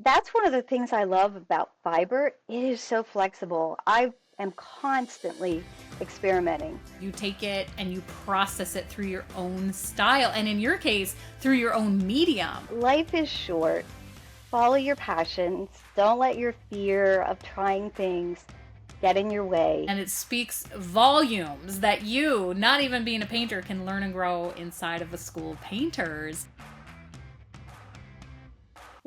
that's one of the things I love about fiber. It is so flexible. I am constantly experimenting. You take it and you process it through your own style, and in your case, through your own medium. Life is short. Follow your passions. Don't let your fear of trying things get in your way. And it speaks volumes that you, not even being a painter, can learn and grow inside of a school of painters.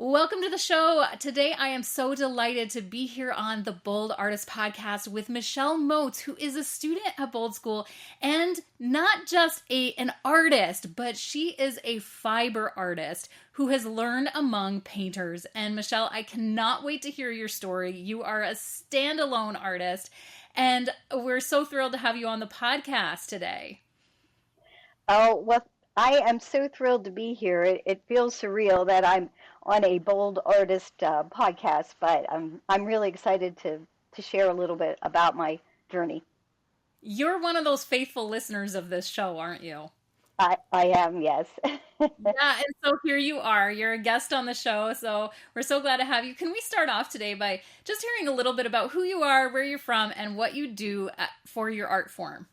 Welcome to the show. Today, I am so delighted to be here on the Bold Artist Podcast with Michelle Moats, who is a student at Bold School and not just an artist, but she is a fiber artist who has learned among painters. And Michelle, I cannot wait to hear your story. You are a standalone artist, and we're so thrilled to have you on the podcast today. Oh, well, I am so thrilled to be here. It feels surreal that I'm on a Bold Artist podcast, but I'm really excited to share a little bit about my journey. You're one of those faithful listeners of this show, aren't you? I am, yes. Yeah, and so here you are. You're a guest on the show, so we're so glad to have you. Can we start off today by just hearing a little bit about who you are, where you're from, and what you do for your art form?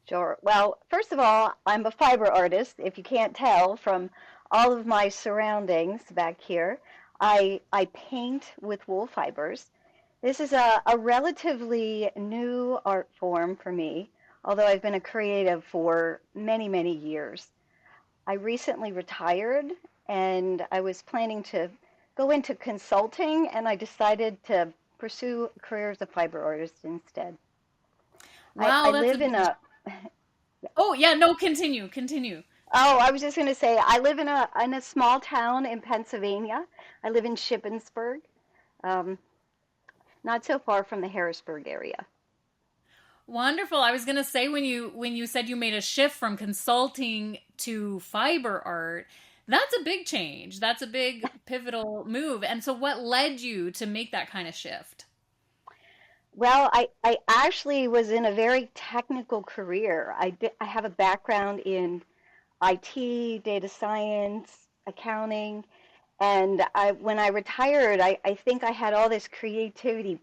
Sure. Well, first of all, I'm a fiber artist, if you can't tell from all of my surroundings back here. I paint with wool fibers. This is a relatively new art form for me, although I've been a creative for many, many years. I recently retired and I was planning to go into consulting, and I decided to pursue a career as a fiber artist instead. Wow, I live in a Oh, yeah, no, continue. Oh, I was just going to say, I live in a small town in Pennsylvania. I live in Shippensburg, not so far from the Harrisburg area. Wonderful. I was going to say when you said you made a shift from consulting to fiber art, that's a big change. That's a big pivotal move. And so what led you to make that kind of shift? Well, I actually was in a very technical career. I have a background in IT, data science, accounting, and when I retired, I think I had all this creativity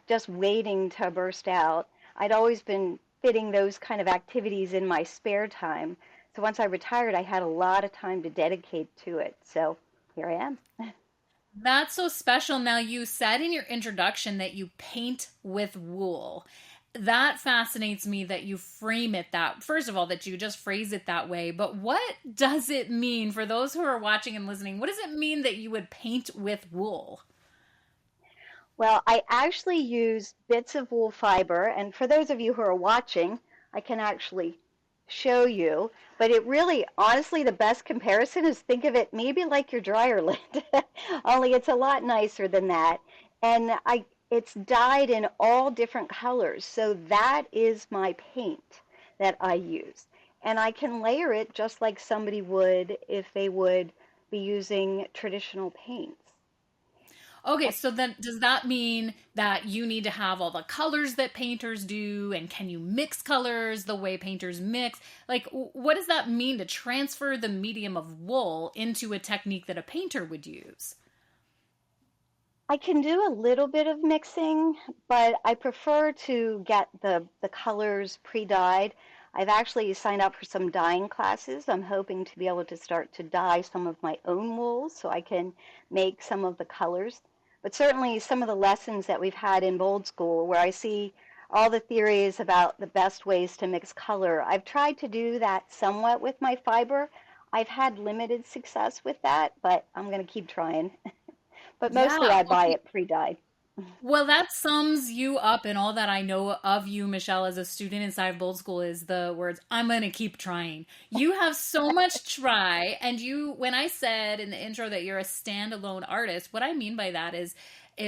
just waiting to burst out. I'd always been fitting those kind of activities in my spare time. So once I retired, I had a lot of time to dedicate to it. So here I am. That's so special. Now, you said in your introduction that you paint with wool. That fascinates me that you frame it that, first of all, that you just phrase it that way. But what does it mean for those who are watching and listening? What does it mean that you would paint with wool? Well, I actually use bits of wool fiber, and for those of you who are watching, I can actually show you. But it really, honestly, the best comparison is think of it maybe like your dryer lint, only it's a lot nicer than that. And it's dyed in all different colors, so that is my paint that I use. And I can layer it just like somebody would if they would be using traditional paints. Okay, so then does that mean that you need to have all the colors that painters do? And can you mix colors the way painters mix? Like, what does that mean to transfer the medium of wool into a technique that a painter would use? I can do a little bit of mixing, but I prefer to get the colors pre-dyed. I've actually signed up for some dyeing classes. I'm hoping to be able to start to dye some of my own wools so I can make some of the colors. But certainly some of the lessons that we've had in Bold School, where I see all the theories about the best ways to mix color, I've tried to do that somewhat with my fiber. I've had limited success with that, but I'm going to keep trying. But mostly Yeah. I buy it pre-dyed. Well, that sums you up, and all that I know of you, Michelle, as a student inside of Bold School is the words, I'm going to keep trying. You have so much try. And when I said in the intro that you're a standalone artist, what I mean by that is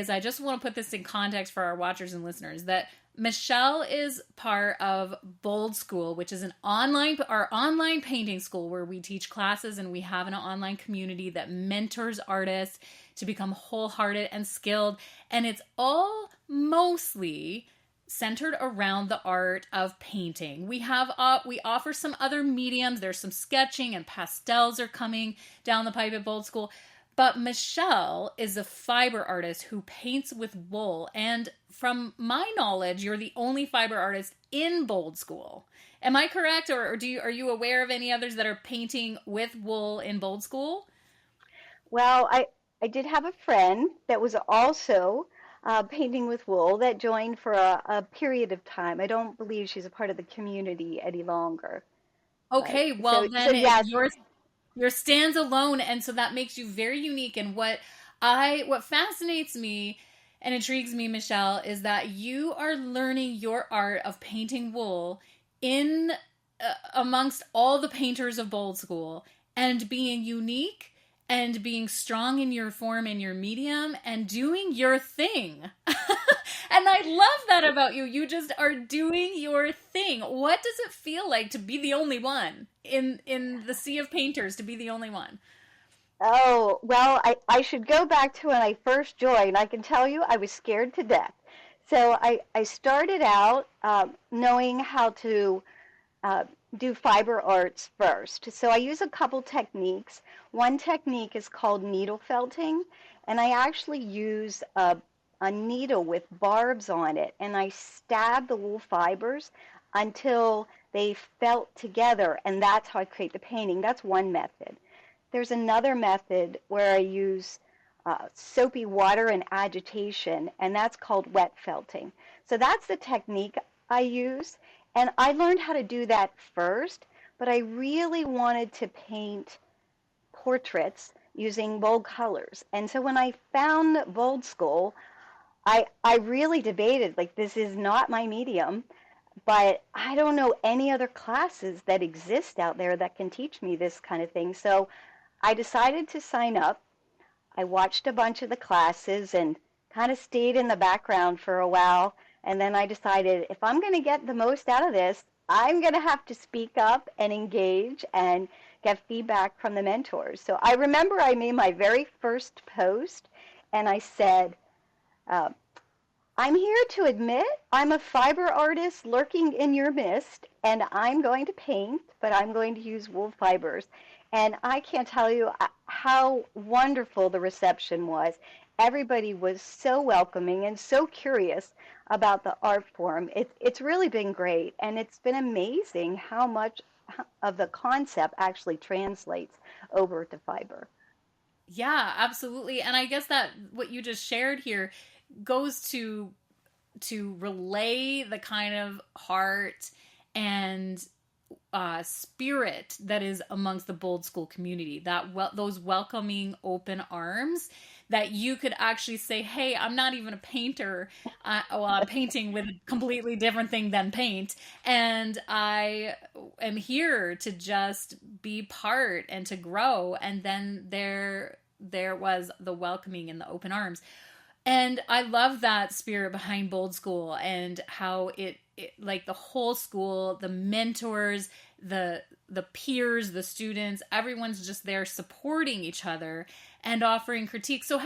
I just want to put this in context for our watchers and listeners that Michelle is part of Bold School, which is our online painting school where we teach classes and we have an online community that mentors artists to become wholehearted and skilled. And it's all mostly centered around the art of painting. We offer some other mediums. There's some sketching and pastels are coming down the pipe at Bold School. But Michelle is a fiber artist who paints with wool. And from my knowledge, you're the only fiber artist in Bold School. Am I correct? Or are you aware of any others that are painting with wool in Bold School? Well, I did have a friend that was also painting with wool that joined for a period of time. I don't believe she's a part of the community any longer. But Okay, well so then yes, your stands alone, and so that makes you very unique. And what fascinates me and intrigues me, Michelle, is that you are learning your art of painting wool in amongst all the painters of Bold School and being unique and being strong in your form and your medium and doing your thing. And I love that about you. You just are doing your thing. What does it feel like to be the only one in the sea of painters, to be the only one? oh, well, I should go back to when I first joined. I can tell you I was scared to death. So I started out knowing how to uh, do fiber arts first. So I use a couple techniques. One technique is called needle felting, and I actually use a needle with barbs on it, and I stab the wool fibers until they felt together, and that's how I create the painting. That's one method. There's another method where I use soapy water and agitation, and that's called wet felting. So that's the technique I use, and I learned how to do that first, but I really wanted to paint portraits using bold colors. And so when I found Bold School, I really debated, like, this is not my medium, but I don't know any other classes that exist out there that can teach me this kind of thing. So I decided to sign up. I watched a bunch of the classes and kind of stayed in the background for a while. And then I decided if I'm going to get the most out of this, I'm going to have to speak up and engage and get feedback from the mentors. So I remember I made my very first post and I said, uh, I'm here to admit I'm a fiber artist lurking in your midst, and I'm going to paint, but I'm going to use wool fibers. And I can't tell you how wonderful the reception was. Everybody was so welcoming and so curious about the art form. It's really been great, and it's been amazing how much of the concept actually translates over to fiber. Yeah, absolutely. And I guess that what you just shared here goes to relay the kind of heart and spirit that is amongst the Bold School community. Those welcoming, open arms that you could actually say, "Hey, I'm not even a painter. Well, I'm painting with a completely different thing than paint, and I am here to just be part and to grow." And then there was the welcoming and the open arms. And I love that spirit behind Bold School and how it like the whole school, the mentors, the peers, the students, everyone's just there supporting each other and offering critique. So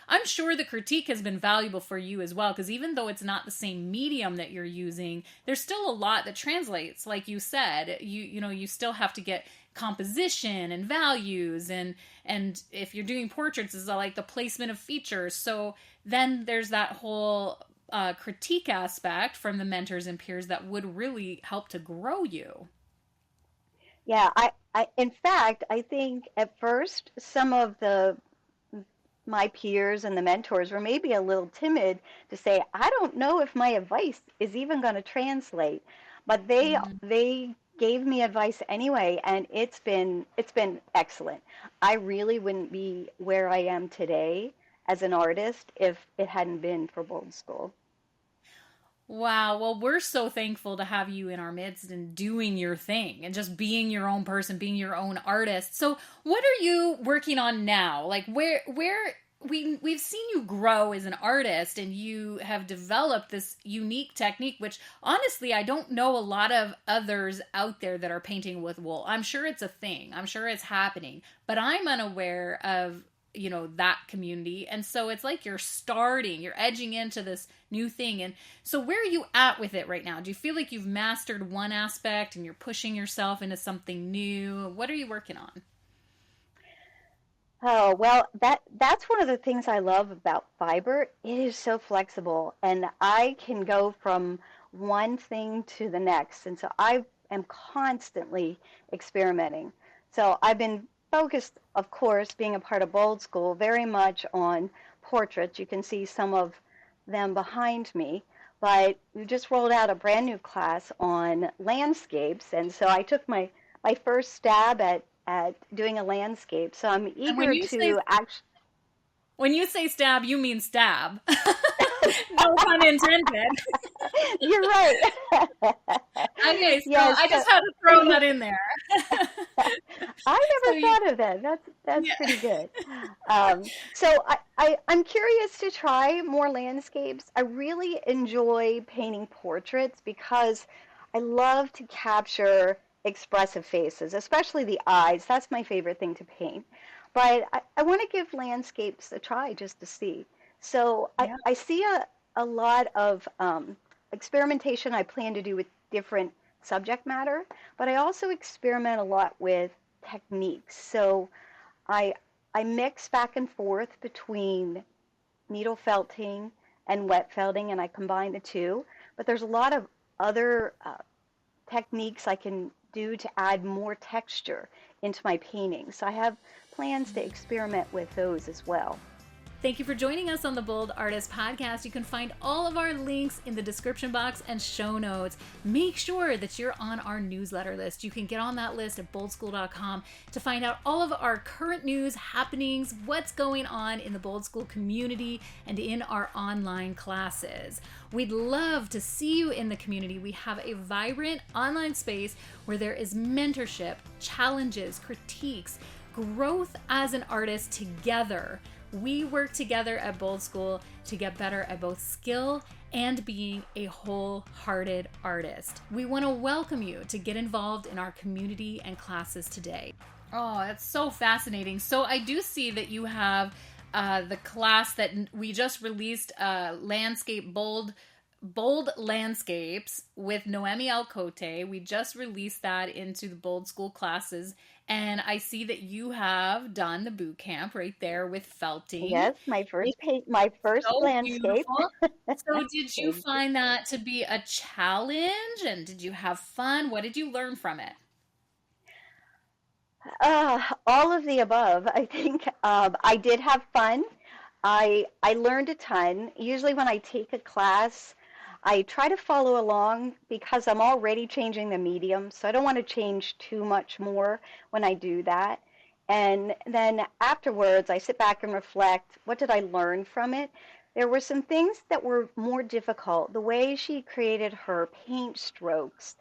I'm sure the critique has been valuable for you as well, because even though it's not the same medium that you're using, there's still a lot that translates. Like you said, you still have to get composition and values, and if you're doing portraits, is like the placement of features. So then there's that whole critique aspect from the mentors and peers that would really help to grow you. Yeah, in fact, I think at first some of the my peers and the mentors were maybe a little timid to say, I don't know if my advice is even going to translate. But Mhm. they gave me advice anyway, and it's been excellent. I really wouldn't be where I am today as an artist if it hadn't been for Bold School. Wow. Well, we're so thankful to have you in our midst and doing your thing and just being your own person, being your own artist. So, what are you working on now? Like where we've seen you grow as an artist and you have developed this unique technique which honestly I don't know a lot of others out there that are painting with wool. I'm sure it's a thing. I'm sure it's happening, but I'm unaware of that community. And so it's like you're edging into this new thing. And so where are you at with it right now? Do you feel like you've mastered one aspect and you're pushing yourself into something new? What are you working on? Oh, well, that's one of the things I love about fiber. It is so flexible, and I can go from one thing to the next. And so I am constantly experimenting. So I've been focused, of course, being a part of Bold School, very much on portraits. You can see some of them behind me, but we just rolled out a brand new class on landscapes, and so I took my first stab at doing a landscape. So I'm And when eager you say to actually. when you say stab, you mean stab. No pun intended. You're right. Okay, so Yes. I just had to throw that in there. I So never you, thought of that. That's yeah. pretty good. So I'm curious to try more landscapes. I really enjoy painting portraits because I love to capture expressive faces, especially the eyes. That's my favorite thing to paint. But I want to give landscapes a try just to see. So Yeah. I see a lot of experimentation I plan to do with different subject matter, but I also experiment a lot with techniques. So I I mix back and forth between needle felting and wet felting, and I combine the two. But there's a lot of other techniques I can do to add more texture into my paintings. So I have plans to experiment with those as well. Thank you for joining us on the Bold Artist Podcast. You can find all of our links in the description box and show notes. Make sure that you're on our newsletter list. You can get on that list at boldschool.com to find out all of our current news, happenings, what's going on in the Bold School community and in our online classes. We'd love to see you in the community. We have a vibrant online space where there is mentorship, challenges, critiques, growth as an artist together. We work together at Bold School to get better at both skill and being a wholehearted artist. We want to welcome you to get involved in our community and classes today. Oh, that's so fascinating. So I do see that you have the class that we just released, Landscape Bold Landscapes with Noemi Alcote. We just released that into the Bold School classes. And I see that you have done the boot camp right there with felting. Yes, It's my first so landscape. beautiful. So did you Thank you. find that to be a challenge? And did you have fun? What did you learn from it? All of the above. I think I did have fun. I learned a ton. Usually when I take a class, I try to follow along because I'm already changing the medium, so I don't want to change too much more when I do that. And then afterwards, I sit back and reflect, what did I learn from it? There were some things that were more difficult. The way she created her paint strokes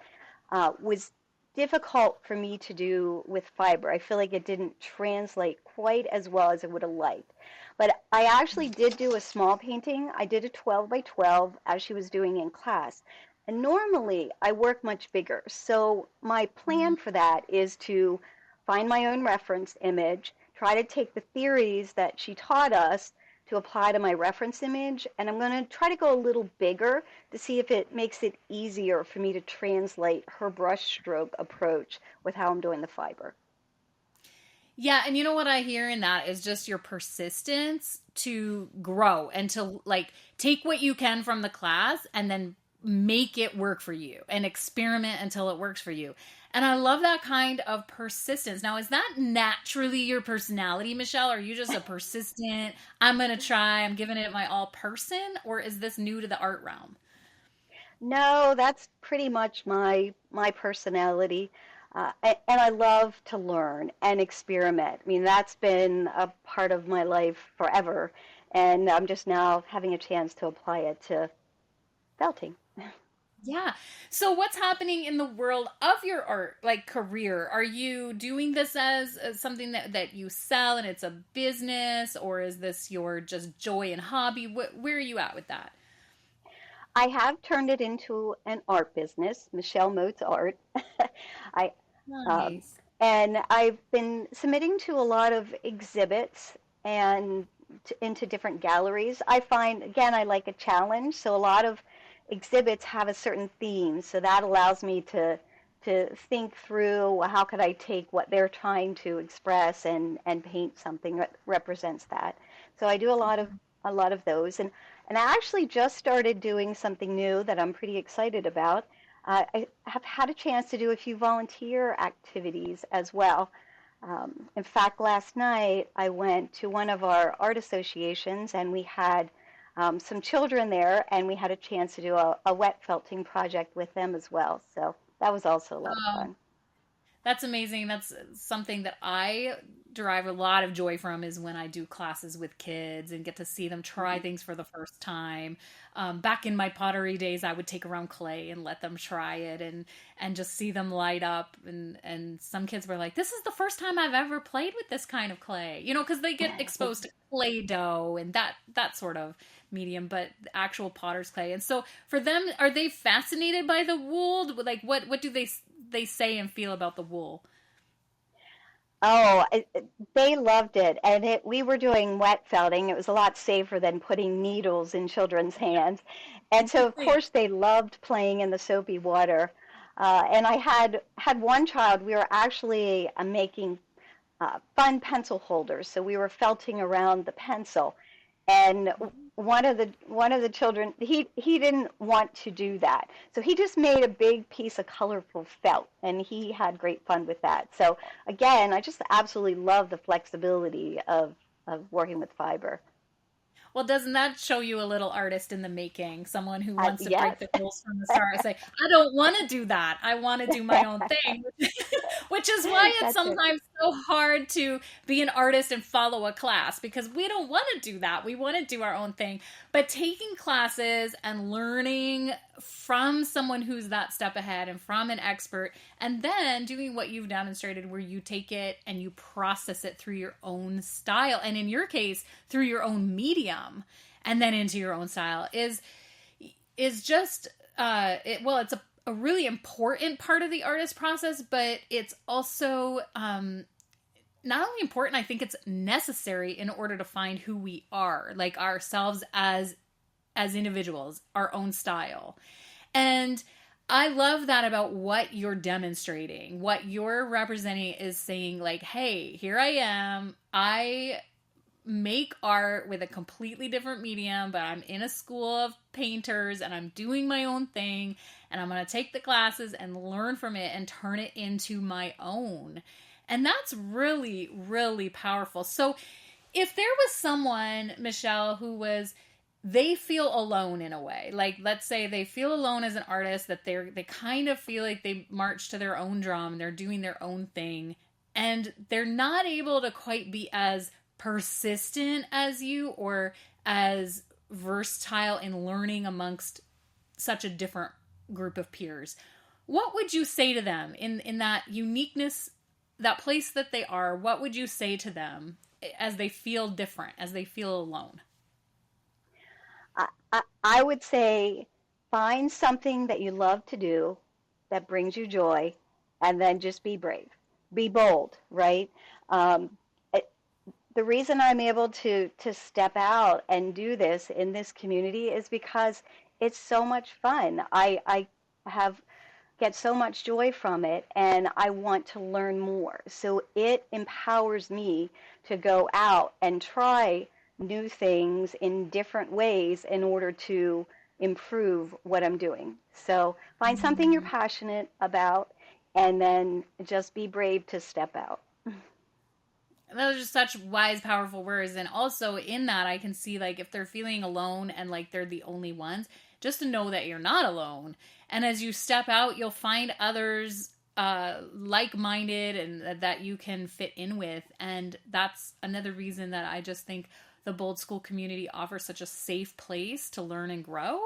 was difficult for me to do with fiber. I feel like it didn't translate quite as well as I would have liked. But I actually did do a small painting. I did a 12 by 12 as she was doing in class. And normally I work much bigger. So my plan for that is to find my own reference image, try to take the theories that she taught us to apply to my reference image, and I'm going to try to go a little bigger to see if it makes it easier for me to translate her brushstroke approach with how I'm doing the fiber. Yeah, and you know what I hear in that is just your persistence to grow and to like take what you can from the class and then make it work for you and experiment until it works for you. And I love that kind of persistence. Now, is that naturally your personality, Michelle? Are you just a persistent, I'm going to try, I'm giving it my all person? Or is this new to the art realm? No, that's pretty much my personality. And I love to learn and experiment. I mean, that's been a part of my life forever, and I'm just now having a chance to apply it to felting. Yeah. So what's happening in the world of your art, like career? Are you doing this as something that you sell and it's a business, or is this your just joy and hobby? Where are you at with that? I have turned it into an art business, Michelle Moats Art. I um, Nice. and I've been submitting to a lot of exhibits and into different galleries. I find again I like a challenge, so a lot of exhibits have a certain theme, so that allows me to to think through, well, how could I take what they're trying to express and paint something that represents that. So I do a lot of those, and I actually just started doing something new that I'm pretty excited about. I have had a chance to do a few volunteer activities as well. In fact, last night I went to one of our art associations, and we had some children there, and we had a chance to do a wet felting project with them as well. So that was also a lot of Um, fun. That's amazing. That's something that I derive a lot of joy from is when I do classes with kids and get to see them try Mhm. things for the first time. Back in my pottery days, I would take around clay and let them try it and just see them light up. And some kids were like, "This is the first time I've ever played with this kind of clay," because they get exposed to clay dough and that sort of medium, but actual potter's clay. And so for them, are they fascinated by the wool? Like, what do they say and feel about the wool? Oh, they loved it, and we were doing wet felting. It was a lot safer than putting needles in children's hands, and so of Yeah. course they loved playing in the soapy water. And I had one child. We were actually making fun pencil holders, so we were felting around the pencil, and one of the children, he didn't want to do that, so he just made a big piece of colorful felt, and he had great fun with that. So again, I just absolutely love the flexibility of working with fiber. Well, doesn't that show you a little artist in the making? Someone who wants to Yes. break the rules from the start and say, I don't want to do that. I want to do my own thing. Which is why it's That's it. sometimes so hard to be an artist and follow a class because we don't want to do that. We want to do our own thing. But taking classes and learning from someone who's that step ahead and from an expert, and then doing what you've demonstrated where you take it and you process it through your own style. And in your case, through your own medium and then into your own style is just it's a really important part of the artist process, but it's also not only important, I think it's necessary in order to find who we are, like ourselves as individuals, our own style. And I love that about what you're demonstrating. What you're representing is saying, like, hey, here I am. I make art with a completely different medium, but I'm in a school of painters and I'm doing my own thing. And I'm going to take the classes and learn from it and turn it into my own. And that's really, really powerful. So if there was someone, Michelle, who was they feel alone in a way. Like let's say they feel alone as an artist that they kind of feel like they march to their own drum, they're doing their own thing and they're not able to quite be as persistent as you or as versatile in learning amongst such a different group of peers. What would you say to them in that uniqueness, that place that they are? What would you say to them as they feel different, as they feel alone? I would say find something that you love to do that brings you joy, and then just be brave, be bold, right? Um, it, the reason I'm able to step out and do this in this community is because it's so much fun. I have get so much joy from it, and I want to learn more. So it empowers me to go out and try new things in different ways in order to improve what I'm doing. So find something you're Mm. passionate about, and then just be brave to step out. Those are just such wise, powerful words. And also in that, I can see like if they're feeling alone and like they're the only ones, just to know that you're not alone. And as you step out, you'll find others like-minded and that you can fit in with. And that's another reason that I just think the Bold School community offers such a safe place to learn and grow.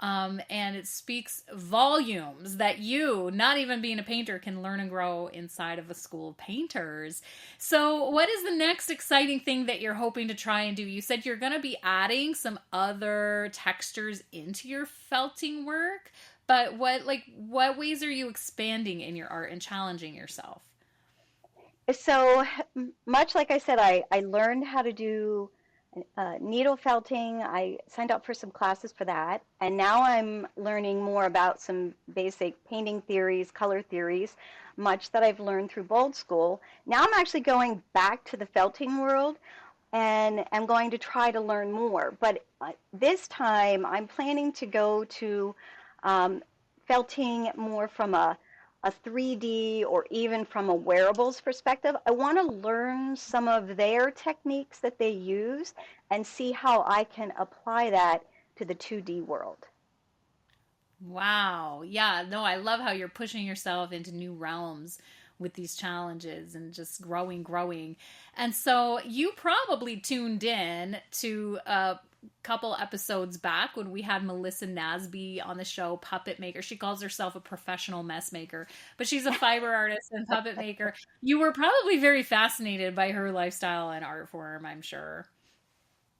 And it speaks volumes that you, not even being a painter, can learn and grow inside of a school of painters. So, what is the next exciting thing that you're hoping to try and do? You said you're going to be adding some other textures into your felting work, but what ways are you expanding in your art and challenging yourself? So much like I said, I learned how to do needle felting. I signed up for some classes for that, and now I'm learning more about some basic painting theories, color theories, much that I've learned through Bold School. Now I'm actually going back to the felting world, and I'm going to try to learn more. But this time I'm planning to go to um, felting more from a 3D or even from a wearables perspective. I want to learn some of their techniques that they use and see how I can apply that to the 2D world. Wow. Yeah, no, I love how you're pushing yourself into new realms with these challenges and just growing. And so you probably tuned in to a couple episodes back when we had Melissa Nasby on the show, puppet maker. She calls herself a professional mess maker, but she's a fiber artist and puppet maker. You were probably very fascinated by her lifestyle and art form, I'm sure.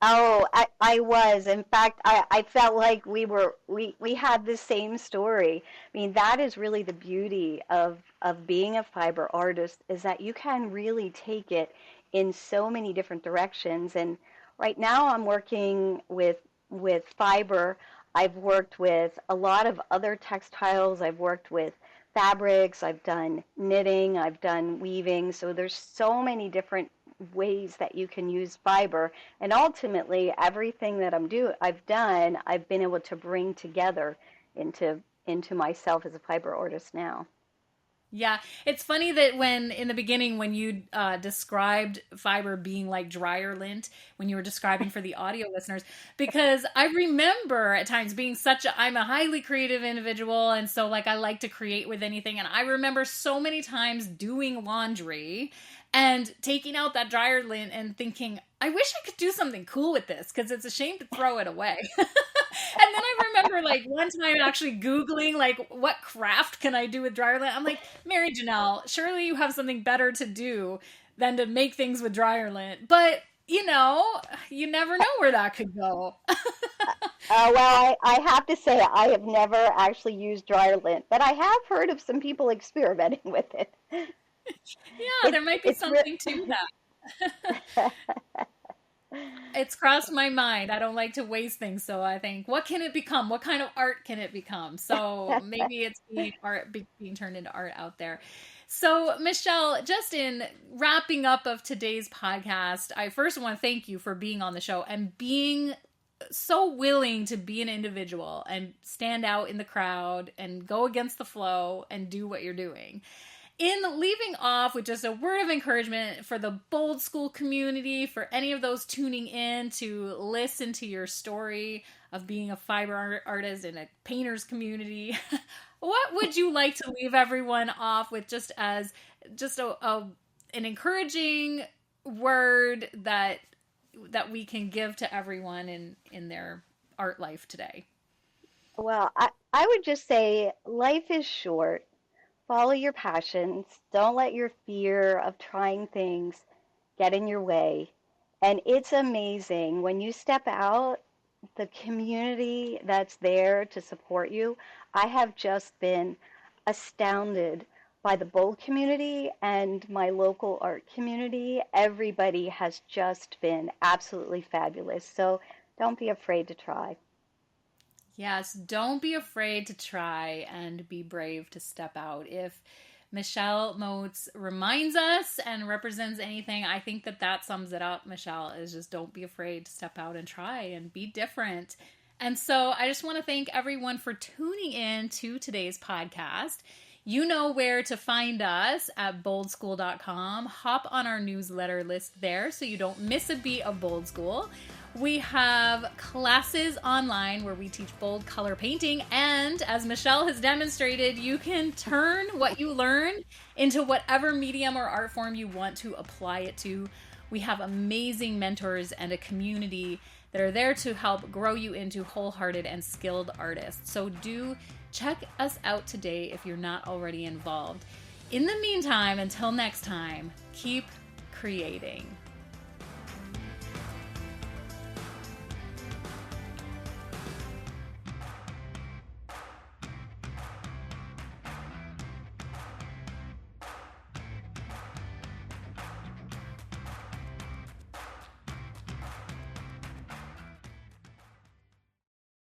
Oh, I was. In fact, I felt like we had the same story. I mean, that is really the beauty of being a fiber artist is that you can really take it in so many different directions. And right now I'm working with fiber. I've worked with a lot of other textiles. I've worked with fabrics. I've done knitting. I've done weaving. So there's so many different ways that you can use fiber, and ultimately everything that I've done, I've been able to bring together into myself as a fiber artist now. Yeah, it's funny that when in the beginning, when you described fiber being like dryer lint, when you were describing for the audio listeners, because I remember at times being I'm a highly creative individual. And so like I like to create with anything. And I remember so many times doing laundry and taking out that dryer lint and thinking, I wish I could do something cool with this because it's a shame to throw it away. And then I remember like one time actually Googling like what craft can I do with dryer lint? I'm like, Mary Janelle, surely you have something better to do than to make things with dryer lint. But you know, you never know where that could go. Well, I have to say I have never actually used dryer lint, but I have heard of some people experimenting with it. Yeah, It's there might be it's something to that. It's crossed my mind. I don't like to waste things, so I think, what can it become? What kind of art can it become? So maybe it's being turned into art out there. So, Michelle, just in wrapping up of today's podcast, I first want to thank you for being on the show and being so willing to be an individual and stand out in the crowd and go against the flow and do what you're doing. In leaving off with just a word of encouragement for the Bold School community, for any of those tuning in to listen to your story of being a fiber artist in a painter's community, what would you like to leave everyone off with just as just an encouraging word that we can give to everyone in their art life today? Well, I would just say life is short. Follow your passions. Don't let your fear of trying things get in your way. And it's amazing when you step out, the community that's there to support you. I have just been astounded by the Bold community and my local art community. Everybody has just been absolutely fabulous. So don't be afraid to try. Yes, don't be afraid to try and be brave to step out. If Michelle Moats reminds us and represents anything, I think that sums it up, Michelle, is just don't be afraid to step out and try and be different. And so I just want to thank everyone for tuning in to today's podcast. You know where to find us at boldschool.com. Hop on our newsletter list there so you don't miss a beat of Bold School. We have classes online where we teach bold color painting, and as Michelle has demonstrated, you can turn what you learn into whatever medium or art form you want to apply it to. We have amazing mentors and a community that are there to help grow you into wholehearted and skilled artists. So do check us out today if you're not already involved. In the meantime, until next time, keep creating.